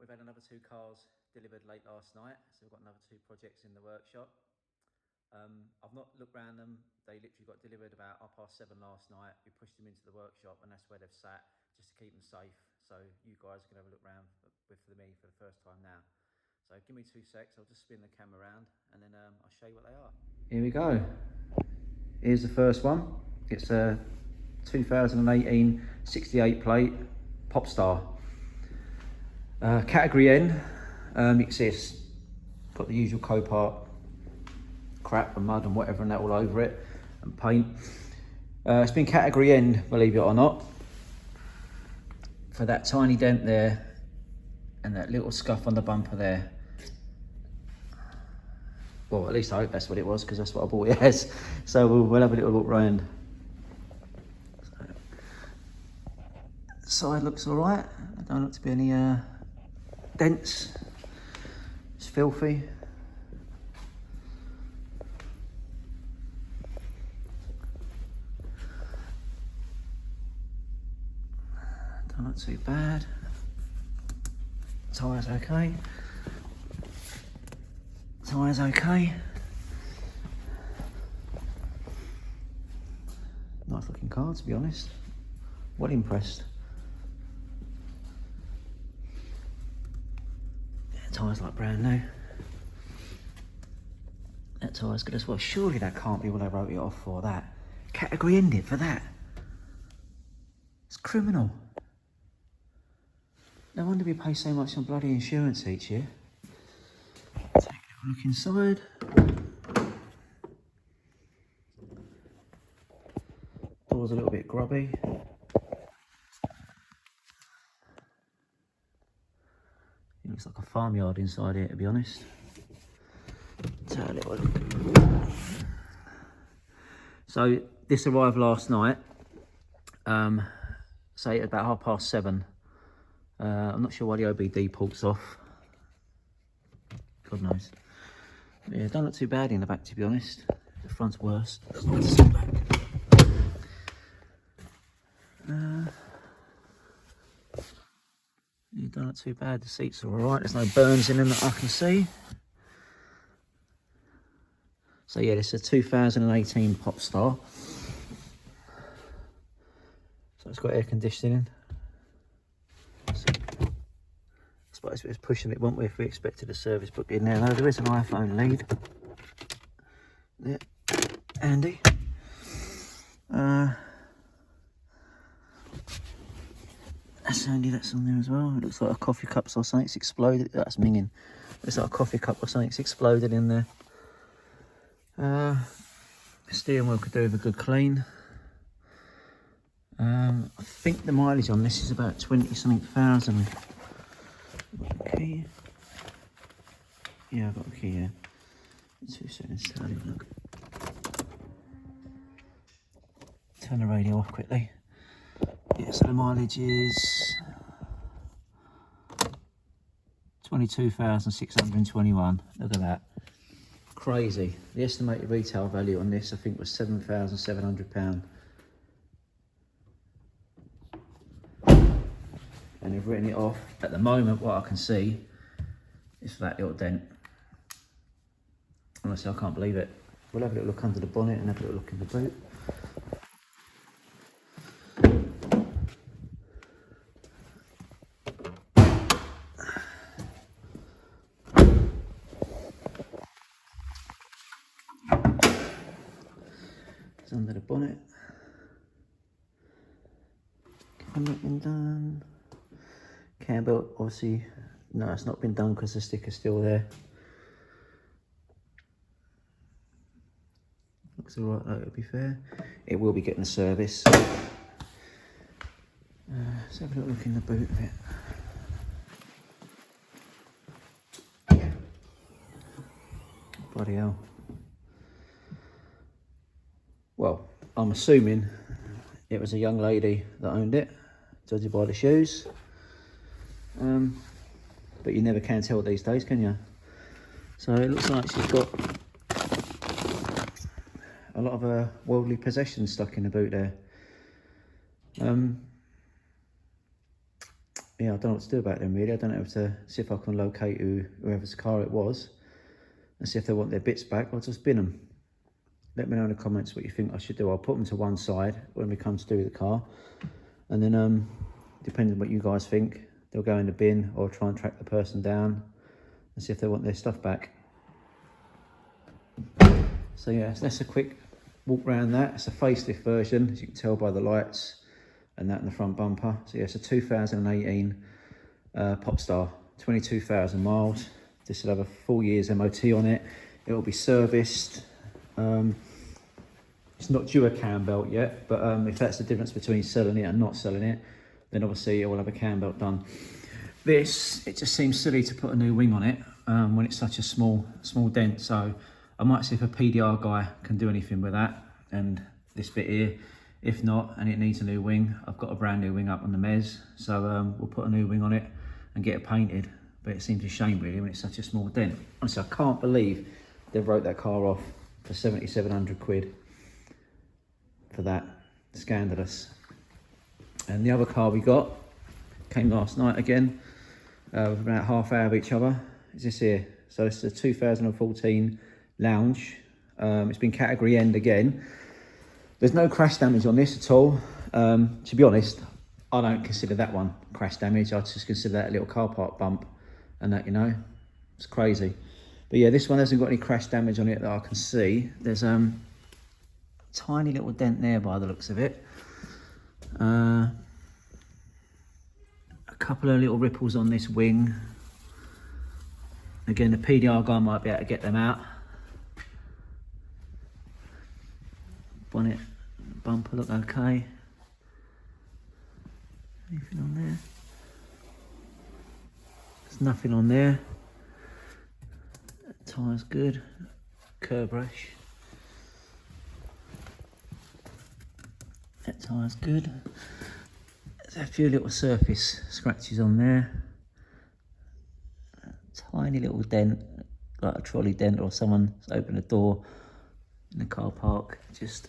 We've had another 2 cars delivered late last night, so we've got another 2 projects in the workshop. I've not looked around them. They literally got delivered about 7:30 last night. We pushed them into the workshop, and that's where they've sat, just to keep them safe. So you guys can have a look around for me for the first time now. So give me 2 secs. I'll just spin the camera around, and then I'll show you what they are. Here we go. Here's the first one. It's a 2018 68 plate Popstar. Category N. You can see it's got the usual Copart crap and mud and whatever and that all over it, and paint. It's been Category N, believe it or not, for that tiny dent there and that little scuff on the bumper there. Well, at least I hope that's what it was, because that's what I bought it as. So we'll have a little look round. Side looks all right. There don't look to be any dents. It's filthy. Don't look too bad. Tyres okay. Tyres okay. Nice looking car, to be honest. Well impressed. Tyres like brand new. That tyre's good as well. Surely that can't be what I wrote it off for, that. Category ended for that. It's criminal. No wonder we pay so much on bloody insurance each year. Take a look inside. Door's a little bit grubby. It looks like a farmyard inside here, to be honest. Let's have a little look. So this arrived last night. Say at about 7:30. I'm not sure why the OBD port's off. God knows. But yeah, don't look too bad in the back, to be honest. The front's worse. You don't look too bad. The seats are alright. There's no burns in them that I can see. So yeah, this is a 2018 Popstar. So it's got air conditioning. So, I suppose it's pushing it, won't we, if we expected a service book in there. No, there is an iPhone lead. Yeah, handy. That's handy, that's on there as well. It looks like a coffee cup or something's exploded. That's minging. Looks like a coffee cup or something's exploded in there. Steering wheel could do with a good clean. I think the mileage on this is about 20-something thousand. Key. Yeah, I've got a key here. 2 seconds. Have a look. Turn the radio off quickly. Yeah, so the mileage is 22,621. Look at that. Crazy. The estimated retail value on this, I think, was £7,700. And they've written it off. At the moment, what I can see is that little dent. Honestly, I can't believe it. We'll have a little look under the bonnet and have a little look in the boot. It's under the bonnet. Cam not been done. Cam belt, obviously, no, it's not been done because the sticker's still there. Looks alright though, to be fair. It will be getting a service. Let's have a little look in the boot of it. Bloody hell. Well, I'm assuming it was a young lady that owned it, judging by the shoes. But you never can tell these days, can you? So it looks like she's got a lot of her worldly possessions stuck in the boot there. yeah, I don't know what to do about them really. I don't know if to see if I can locate whoever's car it was and see if they want their bits back, or just bin them. Let me know in the comments what you think I should do. I'll put them to one side when we come to do the car, and then depending on what you guys think, they'll go in the bin, or try and track the person down and see if they want their stuff back. So yeah, so that's a quick walk around that. It's a facelift version, as you can tell by the lights and that in the front bumper. So yeah, it's a 2018 Popstar, 22,000 miles. This will have a full year's MOT on it. It will be serviced. It's not due a cam belt yet, but if that's the difference between selling it and not selling it, then obviously it will have a cam belt done. This, it just seems silly to put a new wing on it when it's such a small dent. So I might see if a PDR guy can do anything with that and this bit here. If not, and it needs a new wing, I've got a brand new wing up on the Mez, so we'll put a new wing on it and get it painted. But it seems a shame really when it's such a small dent. Honestly, I can't believe they wrote that car off for 7,700 quid for that. Scandalous. And the other car we got came last night again, with about half hour of each other. Is this here? So this is a 2014 Lounge. It's been category end again. There's no crash damage on this at all. To be honest, I don't consider that one crash damage. I just consider that a little car park bump and that, you know, it's crazy. But yeah, this one hasn't got any crash damage on it that I can see. There's a tiny little dent there by the looks of it. A couple of little ripples on this wing. Again, the PDR guy might be able to get them out. Bonnet, bumper look okay. Anything on there? There's nothing on there. That tyre's good. Curb rash. That tyre's good. There's a few little surface scratches on there. A tiny little dent, like a trolley dent, or someone's opened a door in the car park, just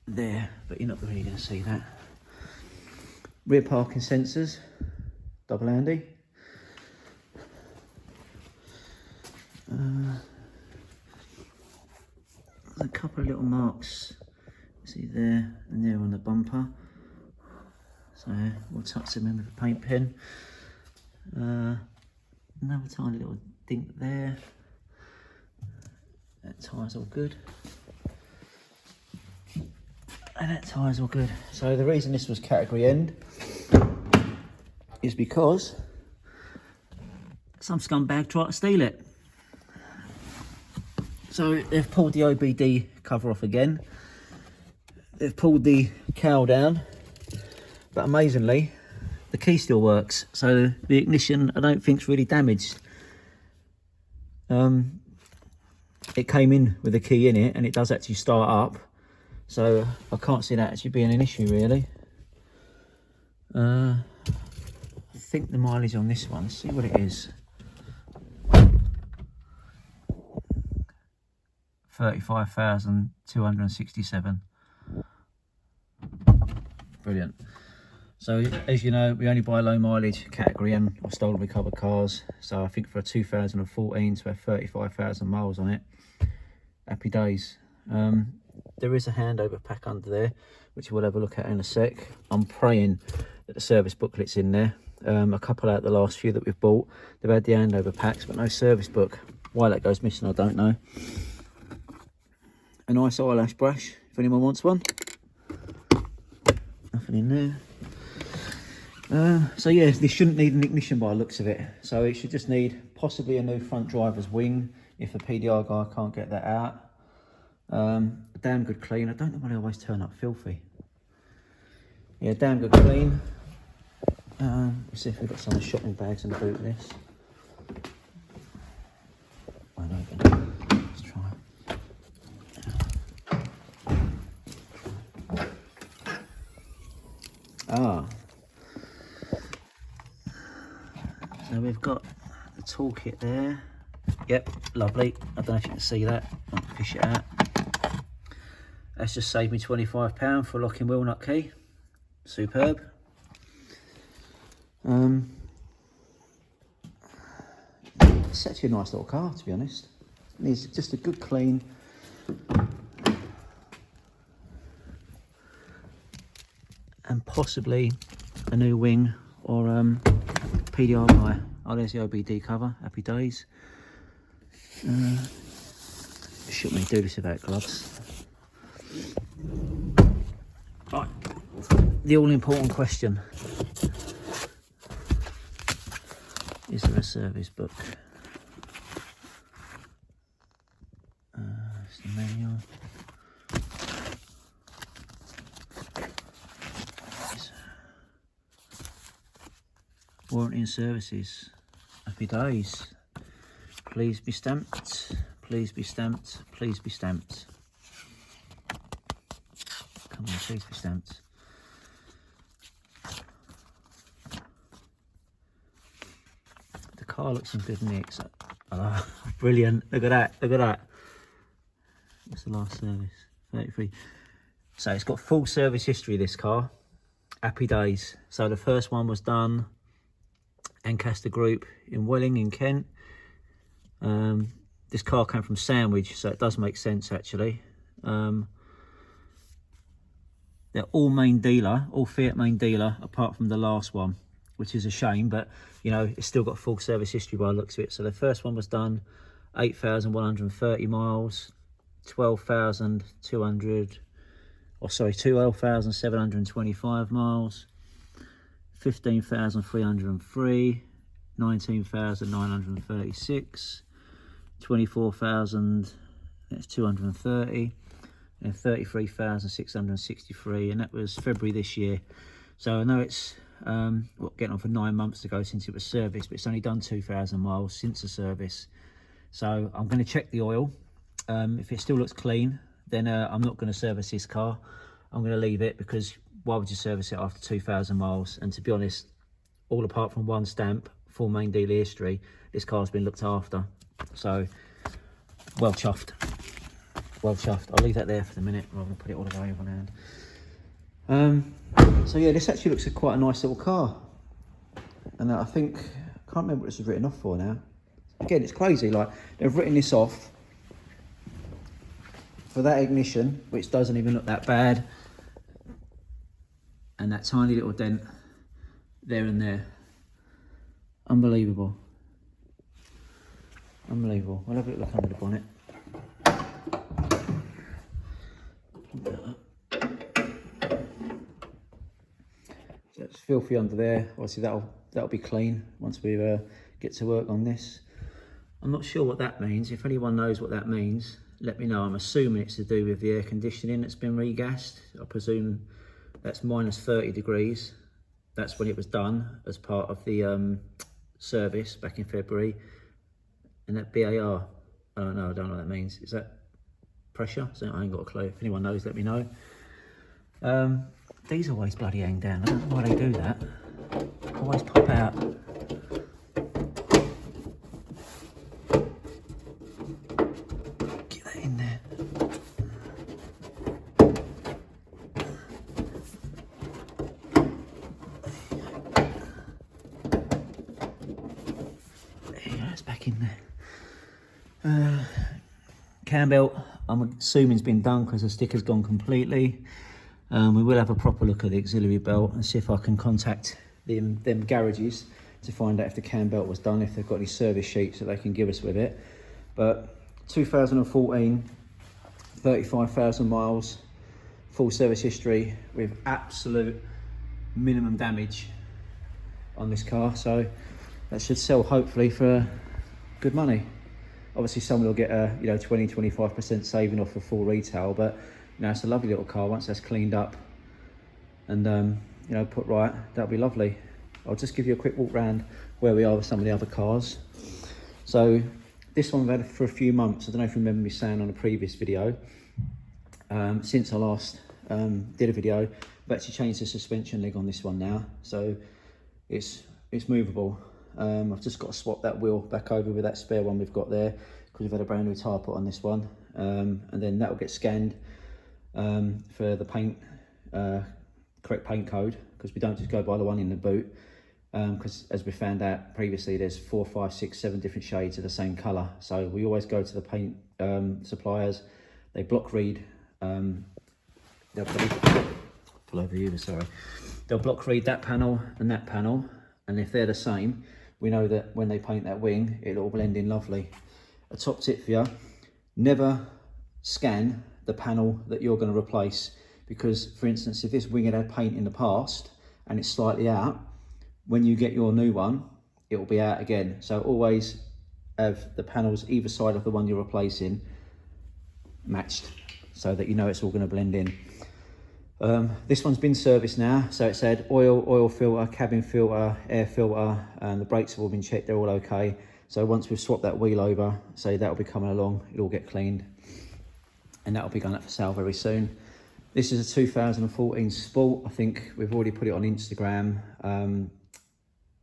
there, but you're not really going to see that. Rear parking sensors, double handy. There's a couple of little marks, see there and there on the bumper, so we'll touch them in with a paint pen. Another tiny little dink there. That tyre's all good. And that tyre's all good. So the reason this was category end is because some scumbag tried to steal it. So they've pulled the OBD cover off again. They've pulled the cowl down, but amazingly, the key still works. So the ignition, I don't think, is really damaged. It came in with a key in it, and it does actually start up. So I can't see that actually being an issue really. I think the mileage on this one, let's see what it is. 35,267. Brilliant. So as you know, we only buy low mileage category M or stolen recovered cars. So I think for a 2014 to have 35,000 miles on it, happy days. There is a handover pack under there, which we'll have a look at in a sec. I'm praying that the service booklet's in there. A couple out the last few that we've bought, they've had the handover packs, but no service book. Why that goes missing, I don't know. A nice eyelash brush, if anyone wants one. Nothing in there. So yeah, this shouldn't need an ignition by the looks of it. So it should just need possibly a new front driver's wing if the PDR guy can't get that out. A damn good clean. I don't know why they always turn up filthy. Yeah, damn good clean. Let's see if we've got some shopping bags in the boot of this. Won't open. Let's try. So we've got the toolkit there. Yep, lovely. I don't know if you can see that. I'll fish it out. That's just saved me £25 for a locking wheel nut key. Superb. It's actually a nice little car, to be honest. It needs just a good clean. And possibly a new wing or PDI. Oh, there's the OBD cover. Happy days. Shouldn't really do this without gloves. Right, the all-important question. Is there a service book? It's the manual. Warranty and services. Happy days. Please be stamped. Please be stamped. Please be stamped. Come on, please be stamped. The car looks in good nick. So, oh, brilliant. Look at that. Look at that. What's the last service? 33. So it's got full service history, this car. Happy days. So the first one was done Ancaster Group in Welling in Kent. This car came from Sandwich, so it does make sense actually. They're all main dealer, all Fiat main dealer, apart from the last one, which is a shame, but you know, it's still got full service history by the looks of it. So the first one was done 8,130 miles, 12,725 miles, 15,303, 19,936, 24,230, and 33,663, and that was February this year. So I know it's getting on for 9 months ago since it was serviced, but it's only done 2,000 miles since the service. So I'm going to check the oil. If it still looks clean, then I'm not going to service this car. I'm going to leave it, because why would you service it after 2,000 miles? And to be honest, all apart from one stamp, full main dealer history, this car's been looked after. So, well chuffed. Well chuffed. I'll leave that there for the minute rather than put it all away with one hand. So yeah, this actually looks like quite a nice little car. And I think, I can't remember what this was written off for now. Again, it's crazy, like, they've written this off for that ignition, which doesn't even look that bad. And that tiny little dent there and there. Unbelievable. Unbelievable. We'll have a look under the bonnet. So it's filthy under there. Obviously that'll be clean once we get to work on this. I'm not sure what that means. If anyone knows what that means, let me know. I'm assuming it's to do with the air conditioning that's been regassed. I presume that's minus 30 degrees. That's when it was done as part of the service back in February. And that BAR, I don't know what that means. Is that pressure? So I ain't got a clue. If anyone knows, let me know. These always bloody hang down. I don't know why they do that. Always pop out. Get that in there. Yeah, it's back in there. Cam belt, I'm assuming it's been done because the sticker's gone completely. We will have a proper look at the auxiliary belt and see if I can contact them garages to find out if the cam belt was done, if they've got any service sheets that they can give us with it. But 2014, 35,000 miles, full service history with absolute minimum damage on this car. So that should sell hopefully for good money. Obviously someone will get a 20-25% saving off the full retail, but it's a lovely little car once that's cleaned up and put right. That'll be lovely. I'll just give you a quick walk around where we are with some of the other cars. So this one we've had for a few months. I don't know if you remember me saying on a previous video, since I last did a video, I've actually changed the suspension leg on this one now, so it's movable. I've just got to swap that wheel back over with that spare one we've got there, because we've had a brand new tyre put on this one, and then that will get scanned for the paint, correct paint code, because we don't just go by the one in the boot. because as we found out previously, there's 4, 5, 6, 7 different shades of the same colour. So we always go to the paint suppliers. They block read. They'll pull over you, sorry. They'll block read that panel, and if they're the same, we know that when they paint that wing, it'll all blend in lovely. A top tip for you: never scan the panel that you're going to replace, because, for instance, if this wing had had paint in the past and it's slightly out, when you get your new one, it will be out again. So always have the panels either side of the one you're replacing matched, so that you know it's all going to blend in. This one's been serviced now, so it's had oil filter, cabin filter, air filter, and the brakes have all been checked, they're all okay. So once we've swapped that wheel over, so that'll be coming along, it'll all get cleaned, and that'll be going up for sale very soon. This is a 2014 Sport. I think we've already put it on Instagram.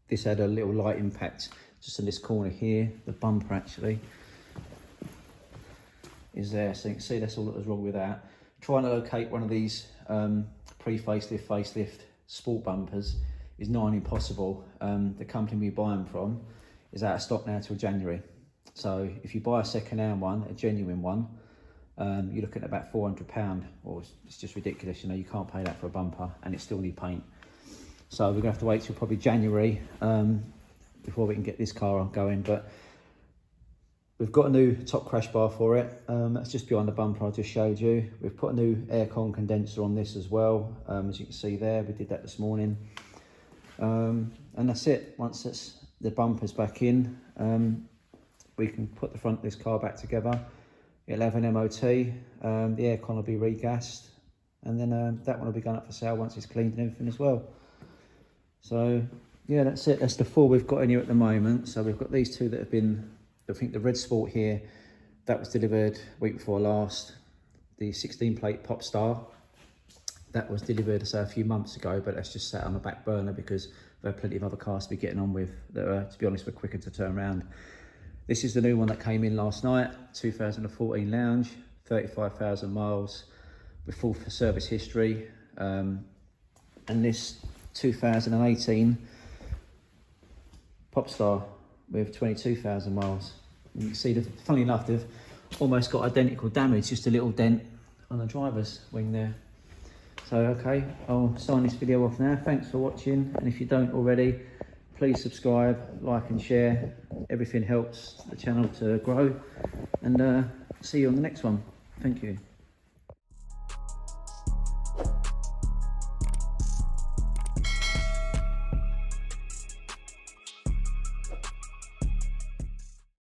This had a little light impact just in this corner here. The bumper actually is there, so you can see that's all that was wrong with that. Trying to locate one of these facelift sport bumpers is nigh on impossible. The company we buy them from is out of stock now till January. So if you buy a second-hand one, a genuine one, you're looking at about £400, or it's just ridiculous. You know, you can't pay that for a bumper, and it still needs paint. So we're gonna have to wait till probably January before we can get this car going. But we've got a new top crash bar for it. That's just behind the bumper I just showed you. We've put a new aircon condenser on this as well. As you can see there, we did that this morning. And that's it. Once the bumper's back in, we can put the front of this car back together. It'll have an MOT, the aircon will be regassed, and then that one will be going up for sale once it's cleaned and everything as well. So yeah, that's it. That's the 4 we've got in here at the moment. So we've got these 2 that have been, I think the red Sport here, that was delivered week before last. The 16 plate Popstar, that was delivered a few months ago, but that's just sat on the back burner because there are plenty of other cars to be getting on with that are, to be honest, were quicker to turn around. This is the new one that came in last night, 2014 Lounge, 35,000 miles with full service history. And this 2018 Popstar with 22,000 miles. You can see, funnily enough, they've almost got identical damage, just a little dent on the driver's wing there. So, okay, I'll sign this video off now. Thanks for watching, and if you don't already, please subscribe, like and share. Everything helps the channel to grow, and see you on the next one. Thank you.